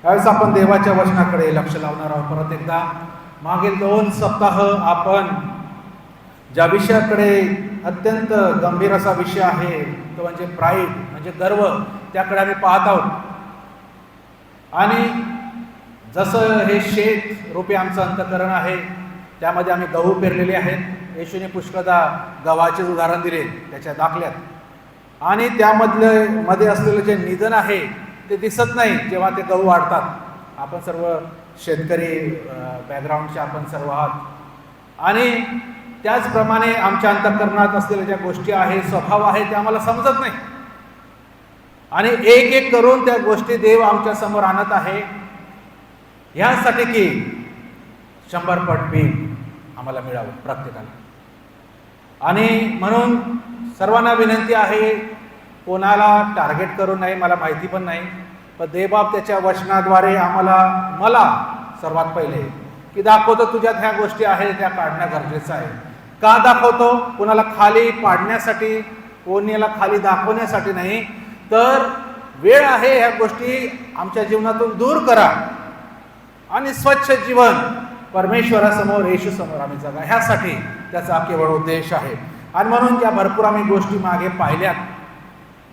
त्यावेळेस आपण देवाच्या वचनाकडे लक्ष लावणार आहोत. परत एकदा मागील 2 सप्ताह आपण ज्या विषयाकडे अत्यंत गंभीर असा विषय आहे तो म्हणजे प्राईड, म्हणजे गर्व, त्याकडे आम्ही पाहत आहोत. आणि जसं हे शेत रूपी आमचं अंतःकरण आहे, त्यामध्ये आम्ही गहू पेरलेले आहेत. येशूने पुष्कळदा गव्हाचे उदाहरण दिले त्याच्या दाखल्यात. आणि मध्ये असलेलं जे निधन आहे ते दिसत नाही जेव्हा ते गहू वाढतात. आपण सर्व शेतकरी बॅकग्राऊंडचे आपण सर्व आहात. आणि त्याचप्रमाणे आमच्या अंतःकरणात असलेल्या ज्या गोष्टी आहेत, स्वभाव आहे, ते आम्हाला समजत नाही. आणि एक एक करून त्या गोष्टी देव आमच्या समोर आणत आहे, ह्यासाठी की 100 पट पीक आम्हाला मिळावं प्रत्येकाला. आणि म्हणून सर्वांना विनंती आहे, कोणाला टार्गेट करून नाही, मला माहिती पण नाही, पण देवबाप त्याच्या वचनाद्वारे मला सर्वात पहिले की दाखवतो तुझ्यात ह्या गोष्टी आहेत, त्या काढणं गरजेचं आहे. का दाखवतो? कोणाला खाली पाडण्यासाठी, कोणाला खाली दाखवण्यासाठी नाही, तर वेळ आहे ह्या गोष्टी आमच्या जीवनातून दूर करा आणि स्वच्छ जीवन परमेश्वरासमोर, येशू समोर आम्ही जगा, ह्यासाठी त्याचा केवळ उद्देश आहे. आणि म्हणून ज्या भरपूर आम्ही गोष्टी मागे पाहिल्यात,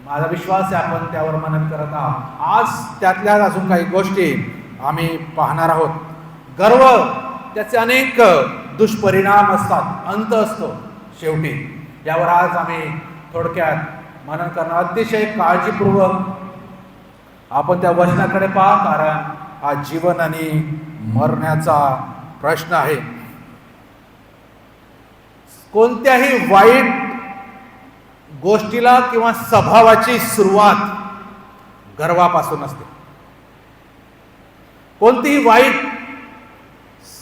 माझा विश्वास आहे आपण त्यावर मनन करत आहात. आज त्यातल्या अजून काही गोष्टी आम्ही पाहणार आहोत. गर्व, त्याचे अनेक दुष्परिणाम असतात, अंत असतो शेवटी. यावर आज आम्ही थोडक्यात मनन करणार. अतिशय काळजीपूर्वक आपण त्या वचनाकडे पहा, कारण हा जीवन आणि मरण्याचा प्रश्न आहे. कोणत्याही वाईट गोष्टीला किंवा स्वभावाची सुरुवात गर्वापासून असते. कोणतीही वाईट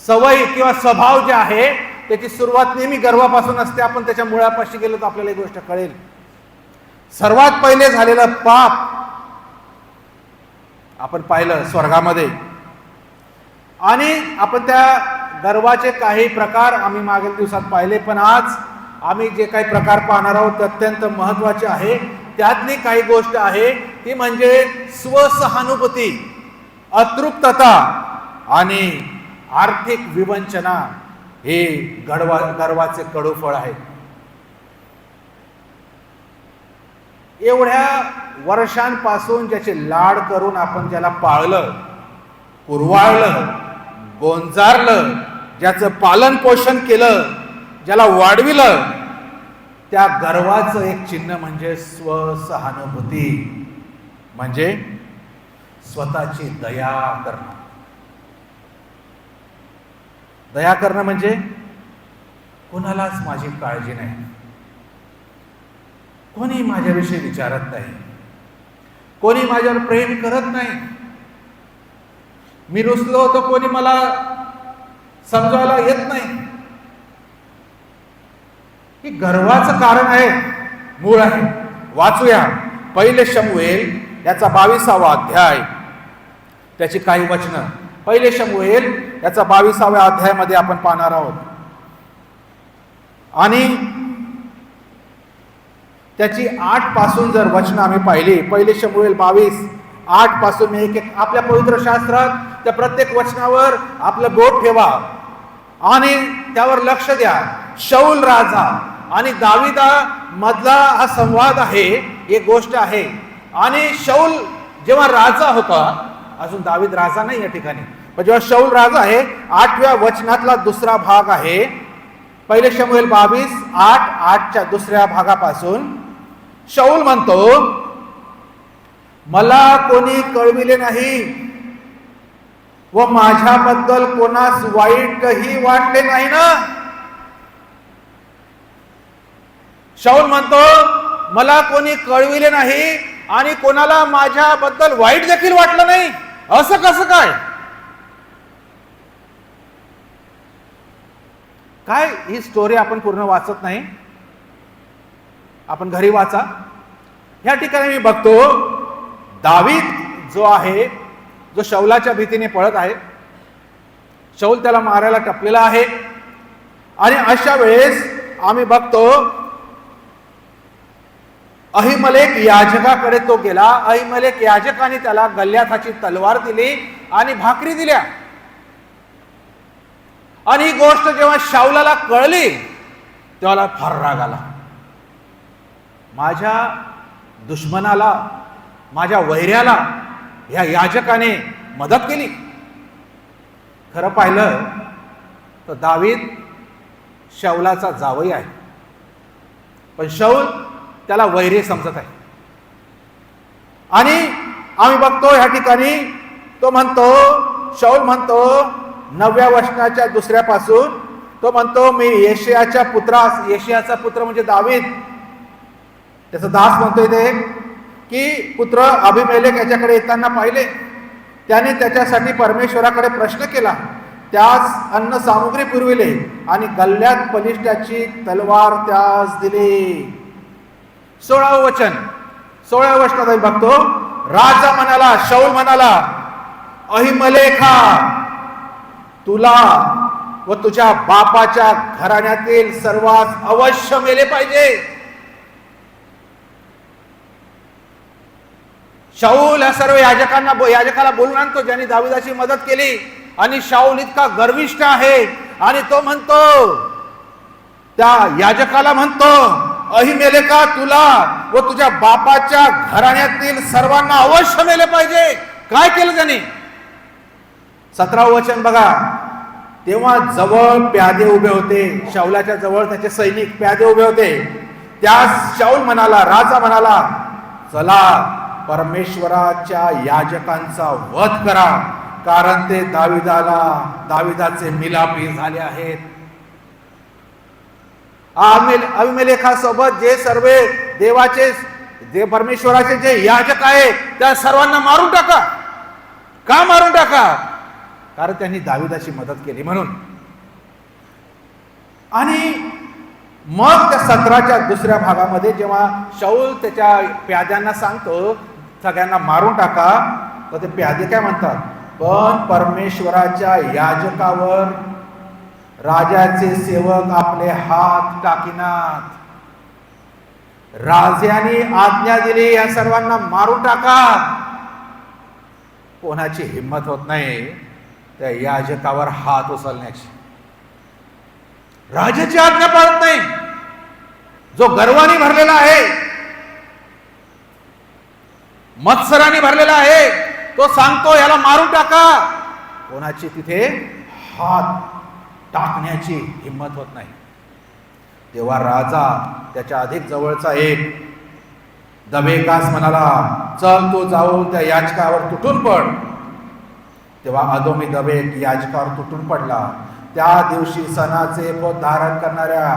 सवय किंवा स्वभाव जे आहे त्याची सुरुवात नेहमी गर्वापासून असते. आपण त्याच्या मुळापाशी गेलो तर आपल्याला ही गोष्ट कळेल. सर्वात पहिले झालेलं पाप आपण पाहिलं स्वर्गामध्ये. आणि आपण त्या गर्वाचे काही प्रकार आम्ही मागील दिवसात पाहिले, पण आज आम्ही जे काही प्रकार पाहणार आहोत ते अत्यंत महत्त्वाचे आहे. त्यातली काही गोष्ट आहे ती म्हणजे स्वसहानुभूती, अतृप्तता आणि आर्थिक विवंचना. हे गर्वाचे कडू फळ आहे. एवढ्या वर्षांपासून ज्याचे लाड करून आपण ज्याला पाळलं, कुरवाळलं, गोंजारलं, ज्याचं पालन पोषण केलं, ज्याला वाढविलं, त्या गर्वाचं एक चिन्ह म्हणजे स्वसहानुभूती, म्हणजे स्वतःची दया करणं. दया करणं म्हणजे कोणालाच माझी काळजी नाही, कोणी माझ्याविषयी विचारत नाही, कोणी माझ्यावर प्रेम करत नाही, मी रुसलो तर कोणी मला समजायला येत नाही. ही गर्वाचं कारण आहे, मूळ आहे. वाचूया 1 शमूएल याचा 22वा अध्याय, त्याची काही वचनं. 1 शमूएल याचा 22व्या अध्यायामध्ये आपण पाहणार आहोत. आणि त्याची 8 पासून जर वचनं आम्ही पाहिली, 1 शमूएल 22:8 पासून मी एक आपल्या पवित्र शास्त्रात त्या प्रत्येक वचनावर आपलं बोट ठेवा आणि त्यावर लक्ष द्या. शौल राजा आणि दाविदा मधला हा संवाद आहे, एक गोष्ट आहे. आणि शौल जेव्हा राजा होता, अजून दावीद राजा नाही या ठिकाणी, पण जेव्हा शौल राजा आहे, 8व्या वचनातला दुसरा भाग आहे. 1 शमूएल 22:8च्या दुसऱ्या भागापासून शौल म्हणतो, मला कोणी कळविले नाही व माझ्याबद्दल कोणास वाईटही वाटले नाही ना. शौल म्हणतो, मला कोणी कळविले नाही आणि कोणाला माझ्याबद्दल वाईट देखील वाटलं नाही. असं कसं काय? काय ही स्टोरी आपण पूर्ण वाचत नाही, आपण घरी वाचा. या ठिकाणी मी बघतो दावीद जो आहे, जो शौलाच्या भीतीने पळत आहे, शौल त्याला मारायला टपलेला आहे. आणि अशा वेळेस आम्ही बघतो अहिमलेक याजकाकडे तो गेला. अहिमलेक याजकाने त्याला गल्ल्याथाची तलवार दिली आणि भाकरी दिल्या. आणि ही गोष्ट जेव्हा शाऊलाला कळली तेव्हा फार राग आला. माझ्या दुश्मनाला, माझ्या वैऱ्याला ह्या याजकाने मदत केली. खरं पाहिलं तर दावीद शाऊलाचा जावई आहे, पण शाऊल त्याला वैरी समजत आहे. आणि आम्ही बघतो ह्या ठिकाणी तो म्हणतो, शाऊल म्हणतो 9व्या वचनाच्या दुसऱ्यापासून तो म्हणतो, मी येशयाच्या पुत्रास, येशयाचा पुत्र म्हणजे दावीद, त्याचा दास म्हणतोय ते, की पुत्र अभिमेलेक याच्याकडे येताना पाहिले. त्याने त्याच्यासाठी परमेश्वराकडे प्रश्न केला, त्यास अन्न सामुग्री पुरविले आणि गल्ल्यात बलिष्ठाची तलवार त्यास दिली. 16वं वचन, 16व्या वचनात आम्ही बघतो, राजा म्हणाला, शाऊल म्हणाला, अहिमलेखा, तुला व तुझ्या बापाच्या घराण्यातील सर्वात अवश्य मेले पाहिजे. शाऊल या सर्व याजकाला बोलून आणतो ज्यांनी दाविदाची मदत केली. आणि शाऊल इतका गर्विष्ठ आहे आणि तो म्हणतो, त्या याजकाला म्हणतो, अहिमेलेका, तुला व तुझ्या बापाच्या घराण्यातील सर्वांना अवश्य मेले पाहिजे. काय केलं त्यांनी? 17वं वचन बघा, तेव्हा जवळ प्यादे उभे होते. शाऊलाच्या जवळ त्याचे सैनिक प्यादे उभे होते. त्यास शाऊल म्हणाला, राजा म्हणाला, चला परमेश्वराच्या याजकांचा वध करा, कारण ते दाविदाचे मिलापी झाले आहेत. अभिमेलेखासोबत जे सर्व देवाचे, जे परमेश्वराचे जे याजक आहेत त्या सर्वांना मारून टाका. का मारून टाका? कारण त्यांनी दाविदाची मदत केली म्हणून. आणि मग त्या 17च्या दुसऱ्या भागामध्ये जेव्हा शाऊल त्याच्या प्याद्यांना सांगतो सगळ्यांना मारून टाका, तर ते प्यादे काय म्हणतात, पण परमेश्वराच्या याजकावर राजाचे सेवक आपले हात टाकिनात. राजाने आज्ञा दिली या सर्वांना मारून टाका. कोणाची हिंमत होत नाही त्या याजकावर हात उचलण्याची. राजाची आज्ञा पाळत नाही. जो गर्वाने भरलेला आहे, मत्सराने भरलेला आहे, तो सांगतो याला मारून टाका. कोणाची तिथे हात टाकण्याची हिंमत होत नाही. तेव्हा राजा त्याच्या अधिक जवळचा एक दबेकास म्हणाला, चल तू जाऊन त्या याजकावर तुटून पड. तेव्हा अदोमी दबेक याजकावर तुटून पडला. त्या दिवशी सणाचे पद धारण करणाऱ्या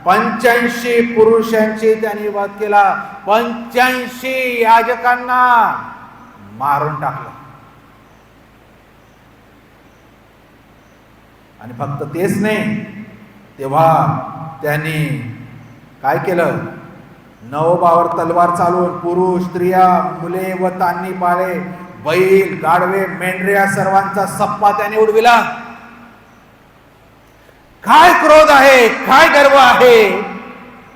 85 पुरुषांची त्यांनी वध केला. 85 याजकांना मारून टाकलं. आणि फक्त तेच नाही, तेव्हा त्यांनी काय केलं, नवोबावर तलवार चालवून पुरुष, स्त्रिया, मुले व तान्ही बाळे, बैल, गाढवे, मेंढऱ्या सर्वांचा सप्पा त्याने उडविला. काय क्रोध आहे, काय गर्व आहे.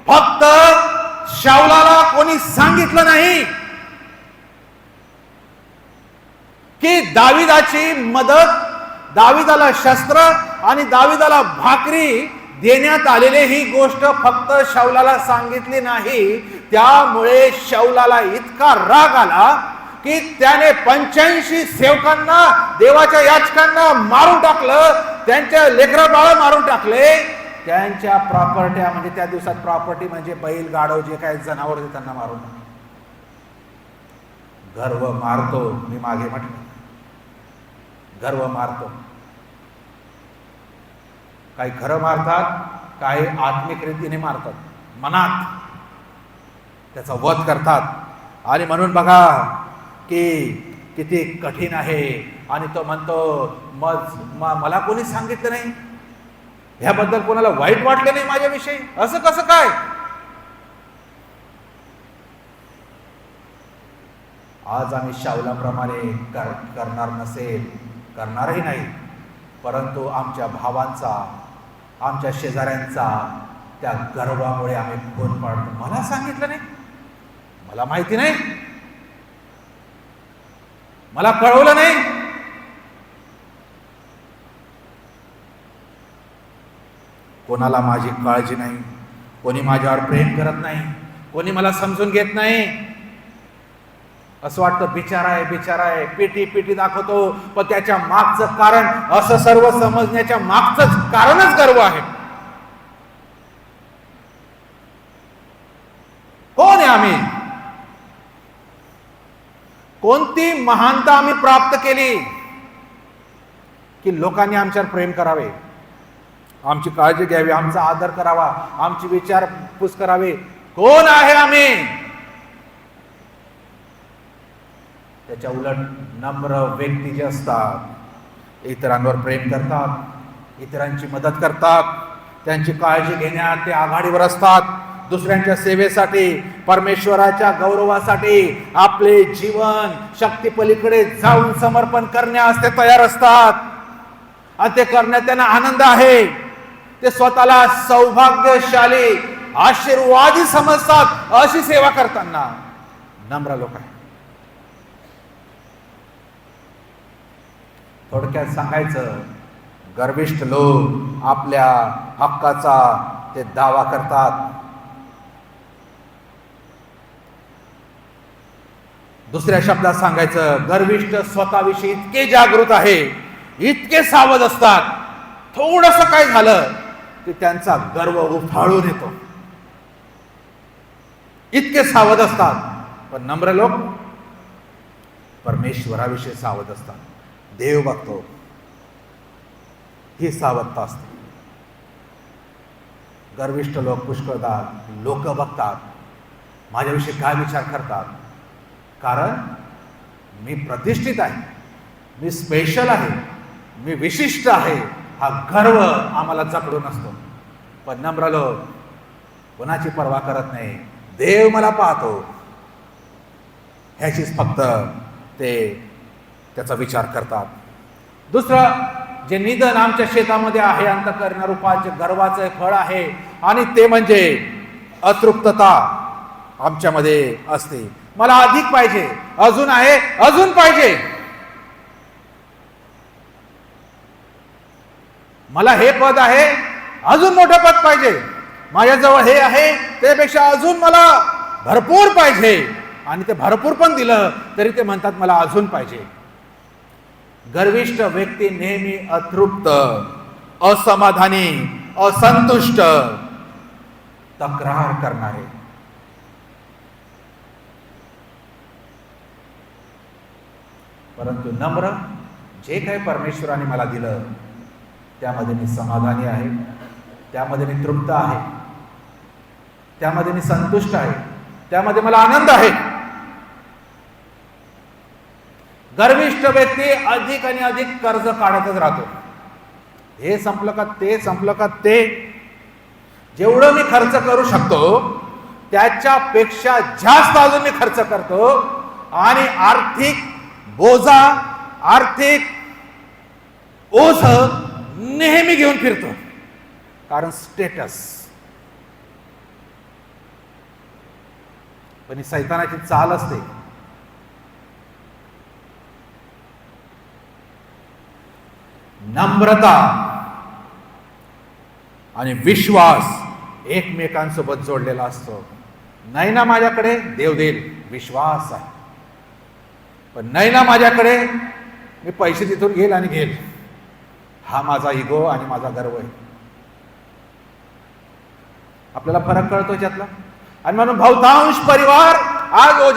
फक्त शाऊलाला कोणी सांगितलं नाही की दाविदाची मदत, दाविदाला शस्त्र आणि दाविदाला भाकरी देण्यात आलेली ही गोष्ट फक्त शाऊलाला सांगितली नाही. त्यामुळे शाऊलाला इतका राग आला की त्याने 85 सेवकांना, देवाच्या याचकांना मारून टाकलं. त्यांच्या लेकरं बाळ मारून टाकले. त्यांच्या प्रॉपर्ट्या, म्हणजे त्या दिवसात प्रॉपर्टी म्हणजे बैल, गाढव, जे काही जनावर होते त्यांना मारून टाकले. गर्व मारतो, मी मागे म्हटलं, गर्व मारतो. काही खरं मारतात, काही आत्मिक रीतीने मारतात, मनात त्याचा वध करतात. आणि म्हणून बघा की किती कठीण आहे. आणि तो म्हणतो, मला कोणी सांगितलं नाही, ह्याबद्दल कोणाला वाईट वाटलं नाही माझ्याविषयी, असं कसं काय. आज आम्ही शाऊलाप्रमाणे करणार नसेल, करणारही नाही, परंतु आमच्या भावांचा, आमच्या शेजाऱ्यांचा त्या गर्वामुळे आम्ही खून पाडतो. मला सांगितलं नाही, मला माहिती नाही, मला कळवलं नाही. कोणाला माझी काळजी नाही, कोणी माझ्यावर प्रेम करत नाही, कोणी मला समजून घेत नाही. असं वाटतं बिचारा आहे, बिचारा आहे, पिटी पिटी दाखवतो, पण त्याच्या मागचं कारण, असं सर्व समजण्याच्या मागचंच कारणच गर्व आहे. कोण आहे आम्ही? कोणती महानता आम्ही प्राप्त केली की लोकांनी आमच्यावर प्रेम करावे, आमची काळजी घ्यावी, आमचा आदर करावा, आमची विचारपूस करावी? कोण आहे आम्ही? त्याच्या उलट नम्र व्यक्ती जे असतात, इतरांवर प्रेम करतात, इतरांची मदत करतात, त्यांची काळजी घेण्यात ते आघाडीवर असतात, दुसऱ्यांच्या सेवेसाठी, परमेश्वराच्या गौरवासाठी आपले जीवन शक्तीपलीकडे जाऊन समर्पण करण्यास ते तयार असतात. आणि ते करण्यात त्यांना आनंद आहे. ते स्वतःला सौभाग्यशाली, आशीर्वादी समजतात अशी सेवा करताना. नम्र लोक आहे. थोडक्यात सांगायचं, गर्विष्ठ लोक आपल्या हक्काचा ते दावा करतात. दुसऱ्या शब्दात सांगायचं, गर्विष्ठ स्वतःविषयी इतके जागृत आहे, इतके सावध असतात, थोडंसं काय झालं की त्यांचा गर्व उफाळून येतो. इतके सावध असतात. पण नम्र लोक परमेश्वराविषयी सावध असतात. देव बघतो, ही सावधता असते. गर्विष्ठ लोक पुष्कळदा लोक बघतात, माझ्याविषयी काय विचार करतात, कारण मी प्रतिष्ठित आहे, मी स्पेशल आहे, मी विशिष्ट आहे, हा गर्व आम्हाला जपडून असतो. पण नम्र लोक कोणाची पर्वा करत नाही. देव मला पाहतो ह्याचीच फक्त ते त्याचा विचार करतात. दुसरं जे निधन आमच्या शेतामध्ये आहे, अंतःकरण रूपाचे गर्वाचे फळ आहे, आणि ते म्हणजे अतृप्तता आमच्यामध्ये असते. मला अधिक पाहिजे, अजून आहे, अजून पाहिजे. मला हे पद आहे, अजून मोठं पद पाहिजे. माझ्याजवळ हे आहे, त्यापेक्षा अजून मला भरपूर पाहिजे. आणि ते भरपूर पण दिलं तरी ते म्हणतात मला अजून पाहिजे. गर्विष्ठ व्यक्ती नेहमी अतृप्त, असमाधानी, असंतुष्ट, तक्रार करणारे. परंतु नम्र, जे काही परमेश्वराने मला दिलं त्यामध्ये मी समाधानी आहे, त्यामध्ये मी तृप्त आहे, त्यामध्ये मी संतुष्ट आहे, त्यामध्ये मला आनंद आहे. गर्विष्ठ व्यक्ती अधिक आणि अधिक कर्ज काढतच राहतो. हे संपलं का ते, संपलं का ते. जेवढं मी खर्च करू शकतो त्याच्यापेक्षा जास्त अजून मी खर्च करतो, आणि आर्थिक बोजा, आर्थिक ओझ नेहमी घेऊन फिरतो. कारण स्टेटस. पण ही सैतानाची चाल असते. नम्रता आणि विश्वास एकमेकांसोबत जोडलेला असतो. नाही ना माझ्याकडे, देव देईल, विश्वास आहे. पण नाही ना माझ्याकडे, मी पैसे तिथून घेईल आणि घेईल, हा माझा इगो आणि माझा गर्व आहे. आपल्याला फरक कळतो याच्यातला. आणि म्हणून बहुतांश परिवार आज ओझ्या